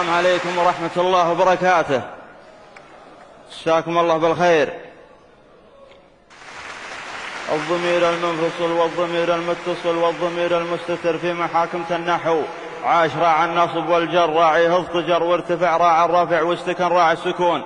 السلام عليكم ورحمة الله وبركاته. مساكم الله بالخير. الضمير المنفصل والضمير المتصل والضمير المستتر في محاكمة النحو: عاش راعى النصب والجر، راعي هفط جر وارتفع راعى الرفع واستكن راعى السكون.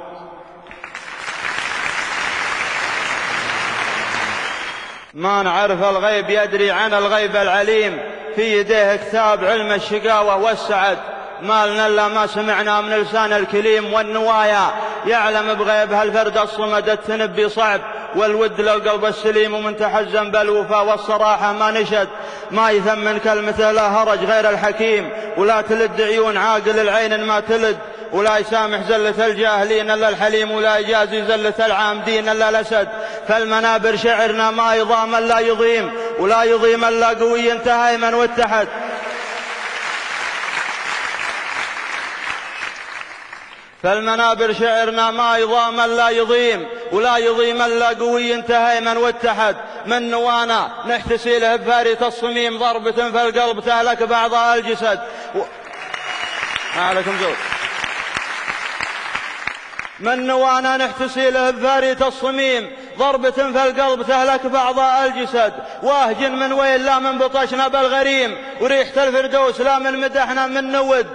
ما نعرف الغيب يدري عن الغيب العليم، في يديه كتاب علم الشقاوة والسعد، ما لنا إلا ما سمعنا من لسان الكليم والنوايا، يعلم بغيبها الفرد الصمد التنبي صعب، والود للقلب السليم ومن تحزن بالوفا والصراحة ما نشد، ما يثمن كلمته لا هرج غير الحكيم، ولا تلد عيون عاقل العين ما تلد، ولا يسامح زلة الجاهلين إلا الحليم، ولا يجازي زلة العامدين إلا الأسد. فالمنابر شعرنا ما يضام لا يضيم، ولا يضيم إلا قوي تهيمن واتحد. فالمنابر شعرنا ما يضام لا يضيم، ولا يضيم إلا قوي تهيمن واتحد. من نوانا نحتسي له بفارية الصميم، ضربة في القلب تهلك بعضها الجسد. عليكم زود. من نوانا نحتسي له بفارية الصميم، ضربة في القلب تهلك بعضها الجسد. واهج من ويل لا من بطشنا بالغريم، وريحة الفردوس لا من مدحنا من نود،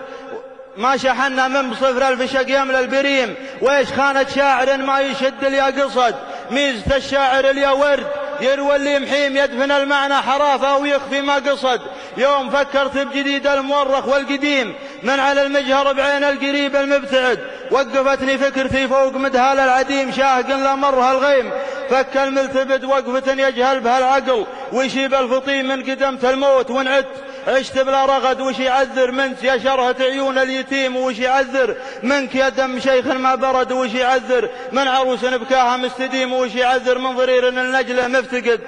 ما شحنا من بصفر الفشق يملى البريم. ويش خانة شاعر ما يشد اليا قصد، ميزة الشاعر اليا ورد، يروى اللي محيم يدفن المعنى حرافة ويخفي ما قصد. يوم فكرت بجديد المورخ والقديم، من على المجهر بعين القريب المبتعد، وقفتني فكرتي فوق مدهال العديم، شاهق لا مرها الغيم فك الملتبد، وقفة يجهل بها العقل ويشيب الفطيم من قدمت الموت ونعدت. عشت بلا رغد وش يعذر منك يا شرهة عيون اليتيم، وش يعذر منك يا دم شيخ ما برد، وش يعذر من عروس بكاها مستديم، وش يعذر من ضرير النجلة مفتقد.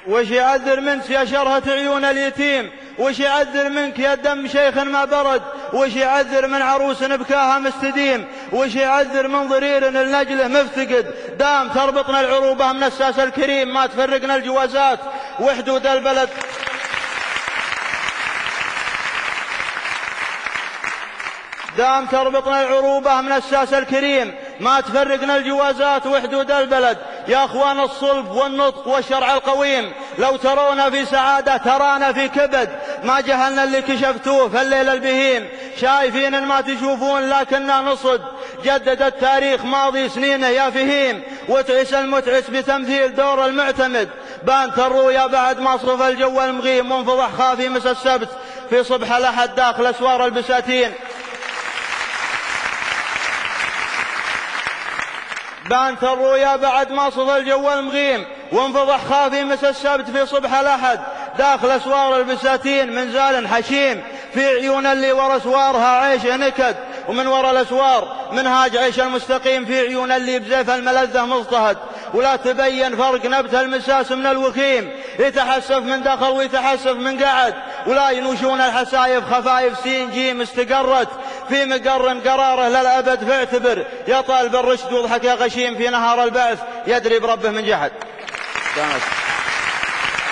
وش يعذر منك يا شرهة عيون اليتيم، وش يعذر منك يا دم شيخ ما برد، وش يعذر من عروس بكاها مستديم، وش يعذر من ضرير النجلة مفتقد. دام تربطنا العروبة من الساس الكريم، ما تفرقنا الجوازات وحدود البلد. دام تربطنا العروبة من الساس الكريم، ما تفرقنا الجوازات وحدود البلد. يا أخوان الصلب والنطق والشرع القويم، لو ترونا في سعادة ترانا في كبد، ما جهلنا اللي كشفتوه في الليل البهيم، شايفين ما تشوفون لكننا نصد. جدد التاريخ ماضي سنينه يا فهيم، وتعس المتعس بتمثيل دور المعتمد. بانت الرؤيا بعد ما صرف الجو المغيم، وانفضح خافي مس السبت في صبح الأحد داخل أسوار البساتين. بانت الرؤيا بعد ما صف الجو المغيم، وانفضح خافي مس السبت في صبح الأحد داخل أسوار البساتين. من زال حشيم في عيون اللي ورا أسوارها عيش نكد، ومن ورا الأسوار منهاج عيش المستقيم في عيون اللي بزيف الملذة مضطهد. ولا تبين فرق نبت المساس من الوخيم، يتحسف من دخل ويتحسف من قعد، ولا ينوشون الحسايف خفايف سين جيم استقرت في مقر قراره للأبد. فاعتبر يا طالب الرشد واضحك يا غشيم، في نهار البعث يدري بربه من جحد.